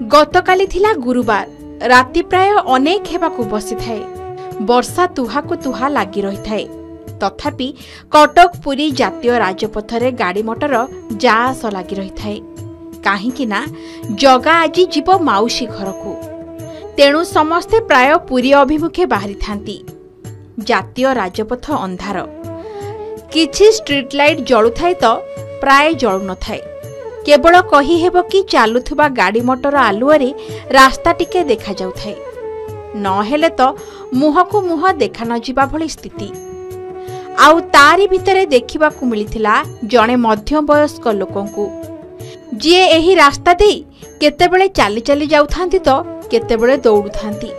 गतकाली थिला गुरुवार राति प्राय अनेक हेबाकु बसी थाए। वर्षा तुहाकु तुहा लागी रही थाए। तथापि कटक पुरी जातीय राजपथरे गाड़ी मोटर जा आस लागी रही थाए। काहींकि ना जगा आजी जीव माउसी घरकु, तेणु समस्ते प्राय पुरी अभिमुखे बाहरी थांती। जातीय राजपथ अंधार, किछि स्ट्रीट लाइट जळु थाए तो प्राय जळु न थाए। केवल कही हेबो कि चालुथुबा गाड़ी मोटर आलुअरे रास्ता टिके देखा जाउ थाए, नहेले तो मुहकु मुह देखा न जिबा भली स्थिति। आउ तारी भितरे देखिबाकु मिलिथिला जणे मध्यवयस्क लोकंकु, जिए एही रास्ता दे केतेबेले चाली चाली जाउथांती तो केतेबेले दौड़ुथांती।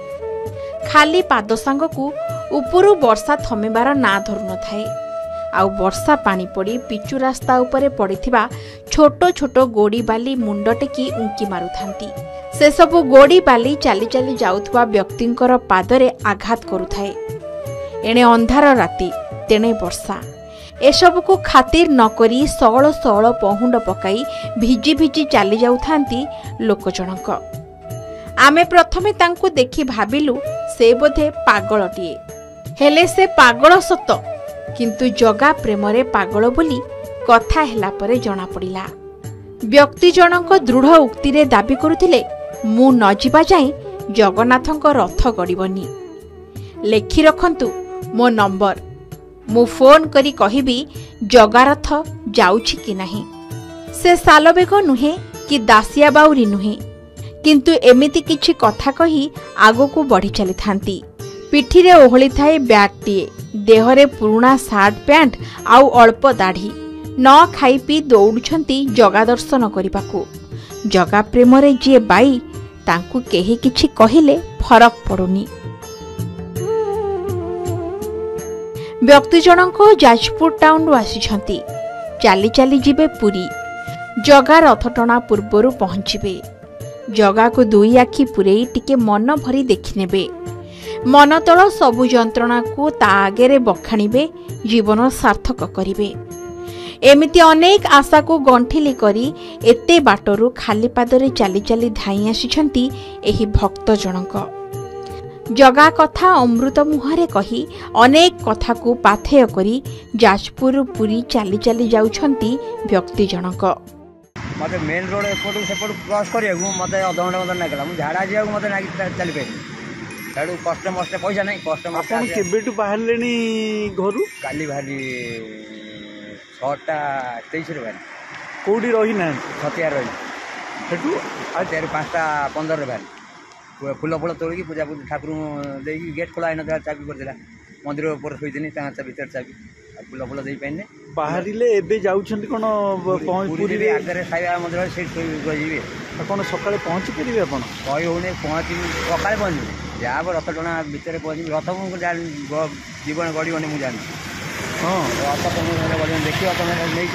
खाली पाद सांगकु उपरु वर्षा थमिबार ना धरु न थाए। आउ वर्षा पानी पड़ी पिचु रास्ता उपरे पड़िथिबा छोट छोट गोड़ी बाली मुंड टेकी उंकी मारुथांती। से सबु गोड़ी बाली चाली चाली जाउथुबा व्यक्तिंकर पादरे आघात करुथाए। एणे अंधार राति, तेणे वर्षा, एसबुकु खातिर नकरी सळ सळ पहुंड पकाई भिजी भिजी चली जाउथांती लोक जनक। आमे प्रथमे तांकु देखि भाबिलु से बोधे पागलटिए, हेले से पागल सत, किंतु जगा प्रेमरे पागल बोली कथा हेला परे जणा पड़िला। व्यक्ति जनक दृढ़ उक्ति रे दाबी करुथिले, मु न जिबा जाई जगन्नाथଙ୍କ रथ गड़िबनी। लेखि रखंतु मो नंबर, मु फोन करी कहिबी जगा रथ जाउछि कि नाही। से सालबेग नुहे कि दासिया बाउरी नुहे, किंतु एमिति किछि कथा कही आगो बढ़ी चली थांती। पिठी रे ओहली थाए बैगटीए, देहरे पुराना सार्ट पैंट आउ अल्प दाढ़ी। न खाई पी दौड़ुछंती जगा दर्शन करिबाकू। जगा प्रेमरे जे बाई तांकु केही किछि कहिले फरक पड़ुनी। व्यक्ति जनक जाजपुर टाउन आसिछंती, चाली चाली जिबे पुरी। जगा रथ टणा पूर्वरु पहुंचिबे। जगा को दुई आखि पुरेई टिके मन भरी देखिनेबे। मन तल सबु जंत्रणा को ता आगे बखाणिबे, जीवन सार्थक करिबे। एमिति अनेक आशा को गंठिली करी एते बाटरू खाली पादरे चाली चाली धाई आसिछंती एही भक्त जनक। जगा कथा अमृत मुहरे कही अनेक कथा को पाथेय करी जाजपुर पुरी चाली चाली जाउछंती व्यक्ति जनक। मते मेन रोड एपटू सेपटू क्रॉस करियागु मते आधा घंटा मते लागला। मु झाड़ा जियागु मते नागी चली पे साडू कष्ट मष्ट पैसा नहीं। कष्ट मष्ट आपण केबेटू बाहरलेनी घरु? काली भाली 6:23 रे भाली। कोडी रही ना छतिया रही हेटू आ 5:15 रे भाली। फूल फूल तोड़की पूजा पूजा ठाकुर देकी गेट खोला आइन चाबी कर देला। मंदिर ऊपर थोइदिनी ता भीतर चाबी फूल फूल देई पाइने बाहरिले एबे जाउछंती कोन पूरी रे आगरे साईबा मंदिर से गइबे। कोन सकाळे पहुंची परिबे आपण? कहि होने पहुंची सकाळे पहुंची जा रथ टणा भीतर पहुंची। रथ को जीवन गड़ीबनी मुझे जानी। हाँ रथ तुम गड़ी देख तुम नहीं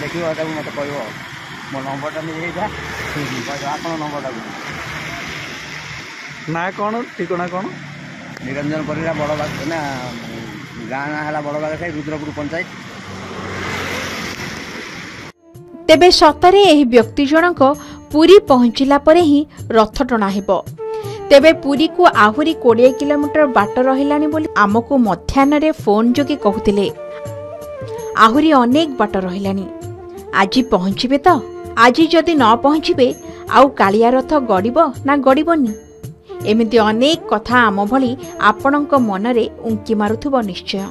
देख मत कह मो नंबरटा नहीं आप नंबरटा ना कौन ठिकना कौन? निरंजन परिरा बड़ बाग ना गाँ ना है बड़ बाग रुद्रपुर पंचायत। तेबे सतरे एही व्यक्ति जनक पुरी पहुंचिला परे ही रथ टणा हेबो। तेबे पुरी को आहुरी 20 किलोमीटर बाट रहिलानी बोली आमको मध्याह्न रे फोन जोगे कहूतिले। आहुरी अनेक बाट रहिलानी, आजी पहुंचिबे तो? आजी जदि न पहुंचिबे आउ कालिया रथ गड़िबो ना गड़िबोनी? एमिति अनेक कथा आम भली आपणक मनरे उंकी मारुथुबो निश्चय।